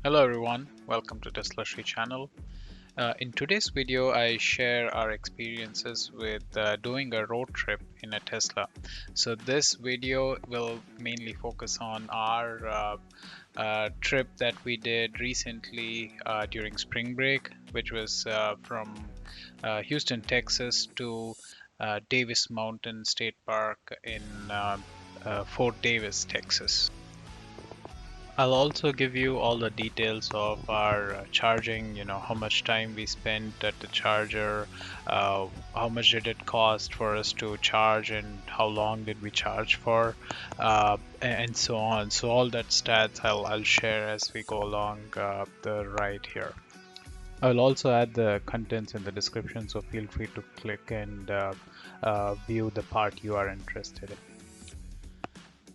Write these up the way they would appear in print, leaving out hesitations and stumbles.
Hello everyone, welcome to Tesla Shree channel. In today's video, I share our experiences with doing a road trip in a Tesla. So this video will mainly focus on our trip that we did recently during spring break, which was from Houston, Texas to Davis Mountain State Park in Fort Davis, Texas. I'll also give you all the details of our charging, how much time we spent at the charger, how much did it cost for us to charge, and how long did we charge for, and so on. So all that stats I'll share as we go along the ride here. I'll also add the contents in the description, so feel free to click and view the part you are interested in.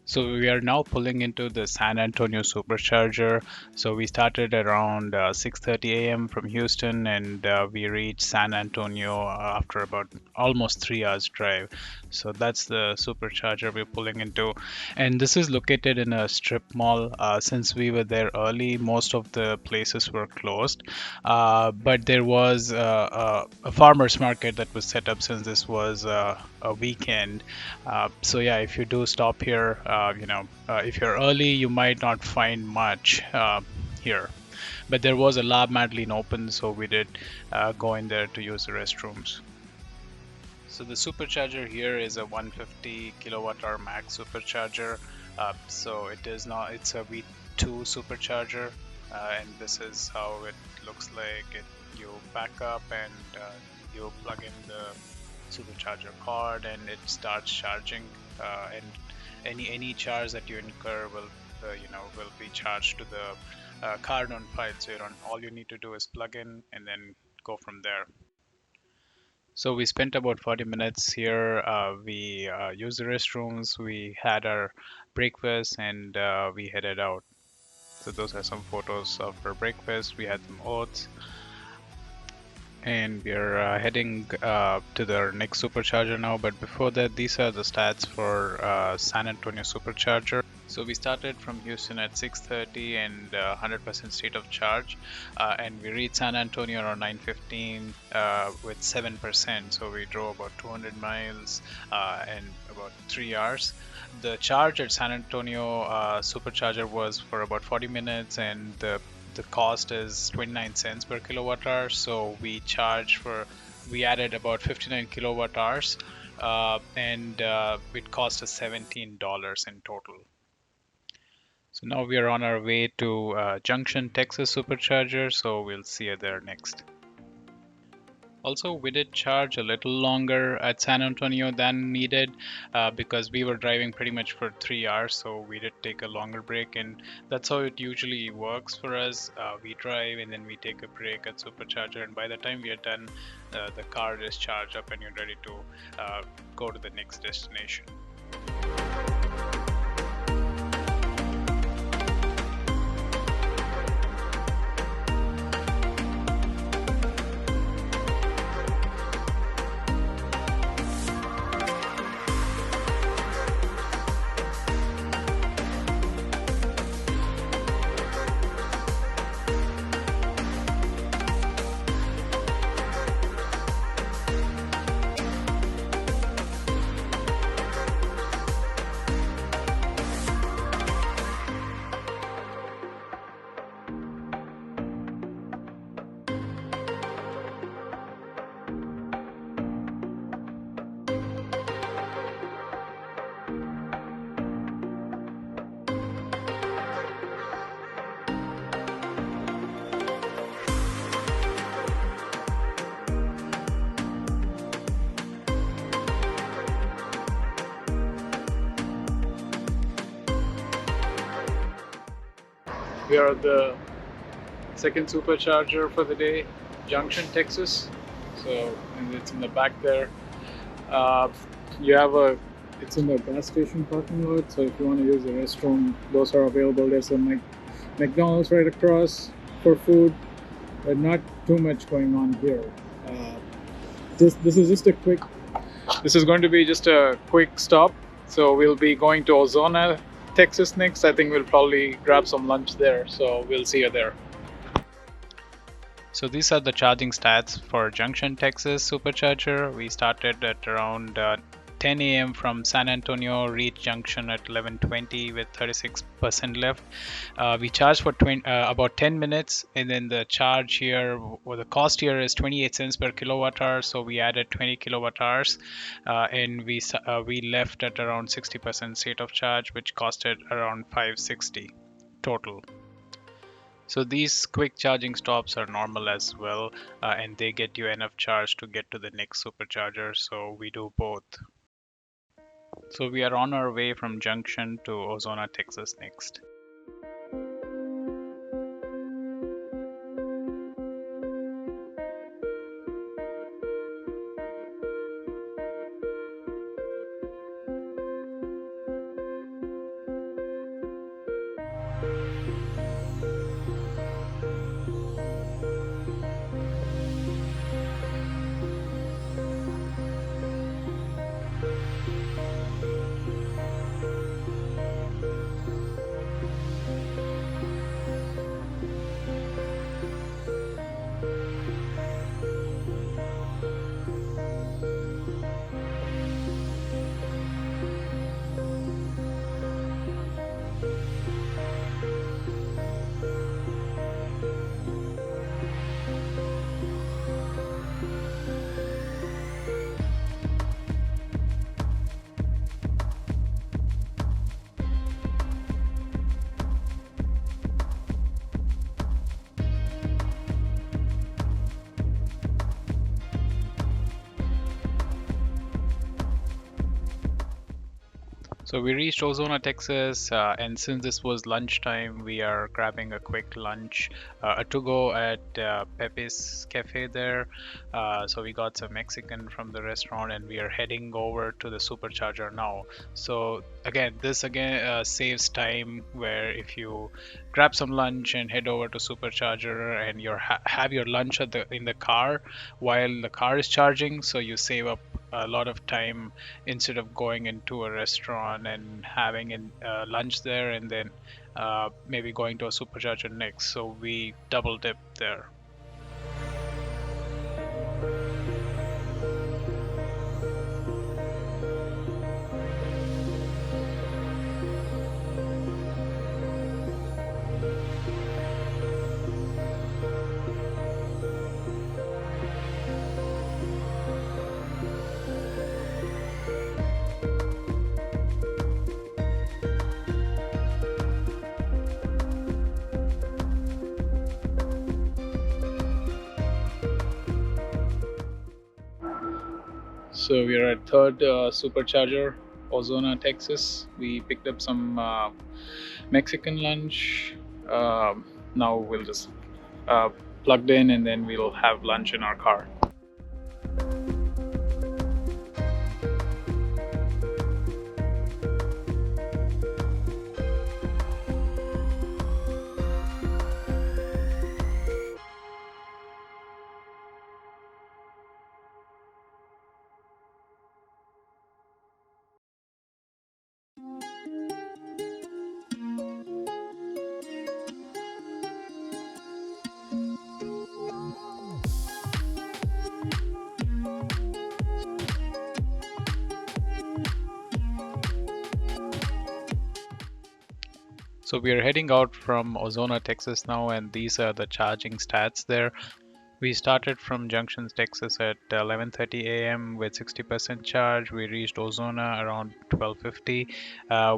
So we are now pulling into the San Antonio Supercharger. So we started around 6:30 a.m. from Houston, and we reached San Antonio after about almost 3 hours drive. So that's the Supercharger we're pulling into, and this is located in a strip mall. Since we were there early, most of the places were closed, but there was a farmers market that was set up since this was a weekend. So yeah, if you do stop here, if you're early, you might not find much here. But there was a Lab Madeline open, so we did go in there to use the restrooms. So the supercharger here is a 150 kilowatt hour max supercharger. So it's a V2 supercharger, and this is how it looks like. You back up and you plug in the supercharger cord, and it starts charging. And any charge that you incur will be charged to the card on file. So all you need to do is plug in and then go from there. So we spent about 40 minutes here. We used the restrooms, we had our breakfast, and we headed out. So those are some photos of our breakfast. We had some oats, and we're heading to the next supercharger now. But before that, these are the stats for San Antonio Supercharger. So we started from Houston at 6:30 and 100% state of charge, and we reached San Antonio around 9:15 with 7%. So we drove about 200 miles in about 3 hours. The charge at San Antonio Supercharger was for about 40 minutes, and the cost is 29 cents per kilowatt hour. So we added about 59 kilowatt hours, and it cost us $17 in total. So now we are on our way to Junction Texas Supercharger, so we'll see you there next. Also, we did charge a little longer at San Antonio than needed because we were driving pretty much for 3 hours, so we did take a longer break, and that's how it usually works for us. We drive and then we take a break at Supercharger, and by the time we are done, the car is charged up and you're ready to go to the next destination. We are at the second supercharger for the day, Junction, Texas. So, and it's in the back there. It's in the gas station parking lot. So if you want to use the restroom, those are available. There's a McDonald's right across for food, but not too much going on here. This is going to be just a quick stop. So we'll be going to Ozona Texas next. I think we'll probably grab some lunch there, so we'll see you there. So these are the charging stats for Junction Texas Supercharger. We started at around 10 a.m. from San Antonio, reached Junction at 11:20 with 36% left. We charged for about 10 minutes, and then the charge here, or the cost here, is 28 cents per kilowatt hour. So we added 20 kilowatt hours, and we left at around 60% state of charge, which costed around 560 total. So these quick charging stops are normal as well, and they get you enough charge to get to the next supercharger. So we do both. So we are on our way from Junction to Ozona, Texas next. So we reached Ozona, Texas, and since this was lunchtime, we are grabbing a quick lunch, to go at Pepe's Cafe there. So we got some Mexican from the restaurant, and we are heading over to the Supercharger now. So again, this saves time, where if you grab some lunch and head over to Supercharger, and have your lunch in the car while the car is charging, so you save up a lot of time instead of going into a restaurant and having lunch there, and then maybe going to a supercharger next. So we double dip there. So we are at third Supercharger, Ozona, Texas. We picked up some Mexican lunch. Now we'll just plugged in, and then we'll have lunch in our car. So we are heading out from Ozona, Texas now, and these are the charging stats there. We started from Junction, Texas at 11:30 a.m. with 60% charge. We reached Ozona around 12:50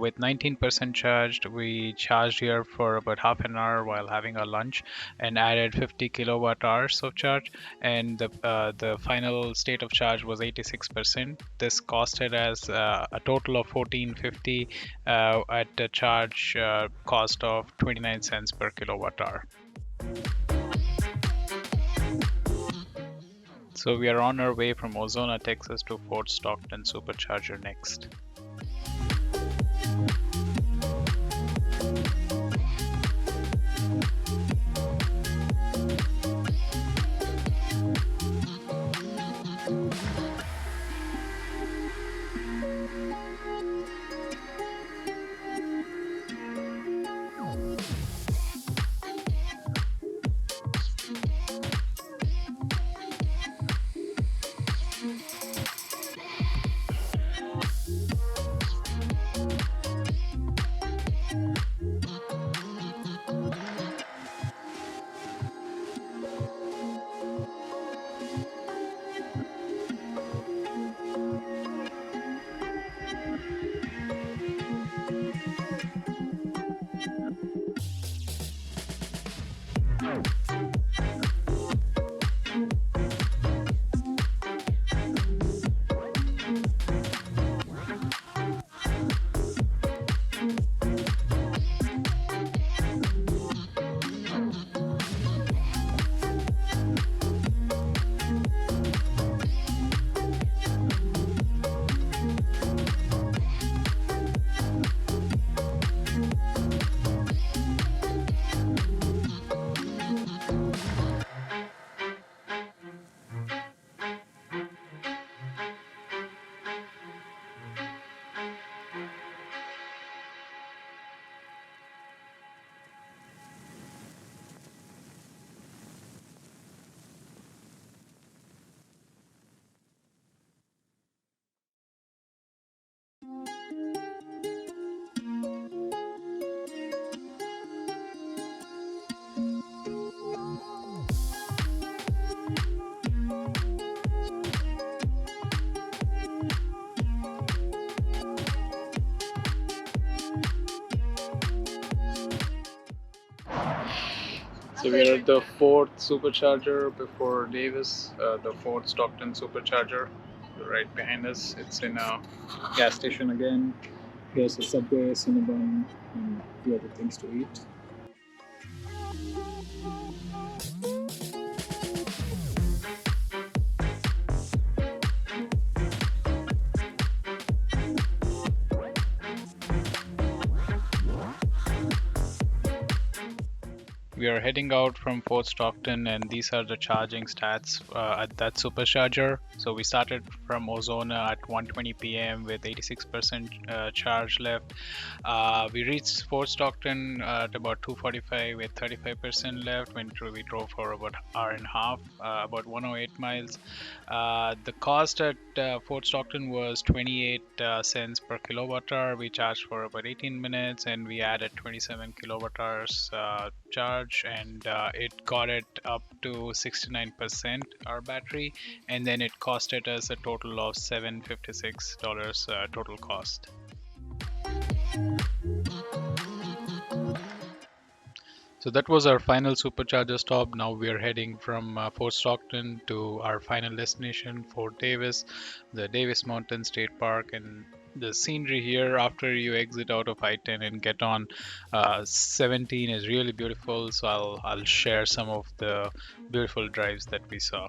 with 19% charged. We charged here for about half an hour while having our lunch, and added 50 kilowatt hours of charge. And the final state of charge was 86%. This costed us a total of 1450 at a charge cost of 29 cents per kilowatt hour. So we are on our way from Ozona, Texas to Fort Stockton Supercharger next. So we're at the fourth supercharger before Davis, the fourth Stockton Supercharger. Right behind us, it's in a gas station again. There's a Subway, Cinnabon, and a few other things to eat. We are heading out from Fort Stockton, and these are the charging stats at that supercharger. So we started from Ozona at 1:20 p.m. with 86% charge left. We reached Fort Stockton at about 2:45 with 35% left. We drove for about an hour and a half, about 108 miles. The cost at Fort Stockton was 28 cents per kilowatt hour. We charged for about 18 minutes, and we added 27 kilowatt hours charge, and it got it up to 69% our battery, and then it costed us a total of $756 total cost. So that was our final supercharger stop. Now we are heading from Fort Stockton to our final destination, Fort Davis, the Davis Mountain State Park. And the scenery here after you exit out of I-10 and get on 17 is really beautiful. So I'll share some of the beautiful drives that we saw.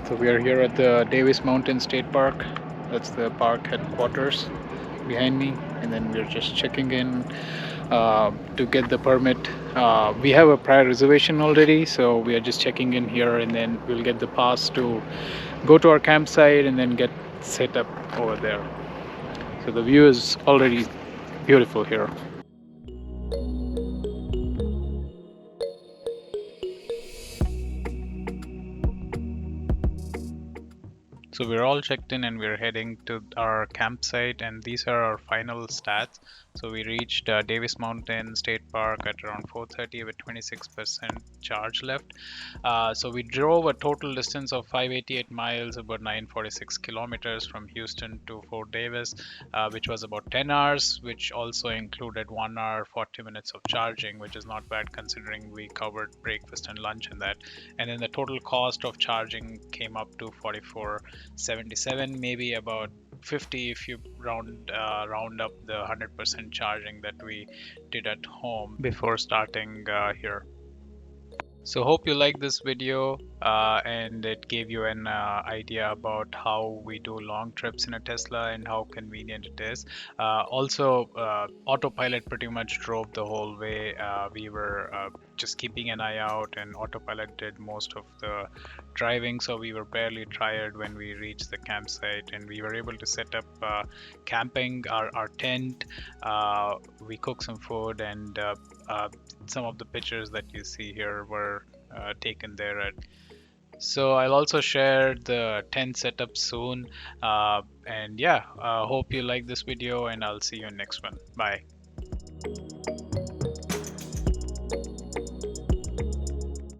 So we are here at the Davis Mountain State Park. That's the park headquarters behind me, and then we're just checking in to get the permit. We have a prior reservation already, so we are just checking in here, and then we'll get the pass to go to our campsite and then get set up over there. So the view is already beautiful here. So we're all checked in and we're heading to our campsite, and these are our final stats. So we reached Davis Mountain State Park at around 4:30 with 26% charge left. So we drove a total distance of 588 miles, about 946 kilometers from Houston to Fort Davis, which was about 10 hours, which also included 1 hour 40 minutes of charging, which is not bad considering we covered breakfast and lunch in that. And then the total cost of charging came up to 44.77, maybe about 50 if you round up the 100% charging that we did at home before starting here. So hope you like this video and it gave you an idea about how we do long trips in a Tesla and how convenient it is. Also, autopilot pretty much drove the whole way. We were just keeping an eye out, and autopilot did most of the driving, so we were barely tired when we reached the campsite, and we were able to set up camping, our tent. We cooked some food, and some of the pictures that you see here were taken there at. So I'll also share the tent setup soon, and yeah, hope you like this video, and I'll see you in next one. Bye.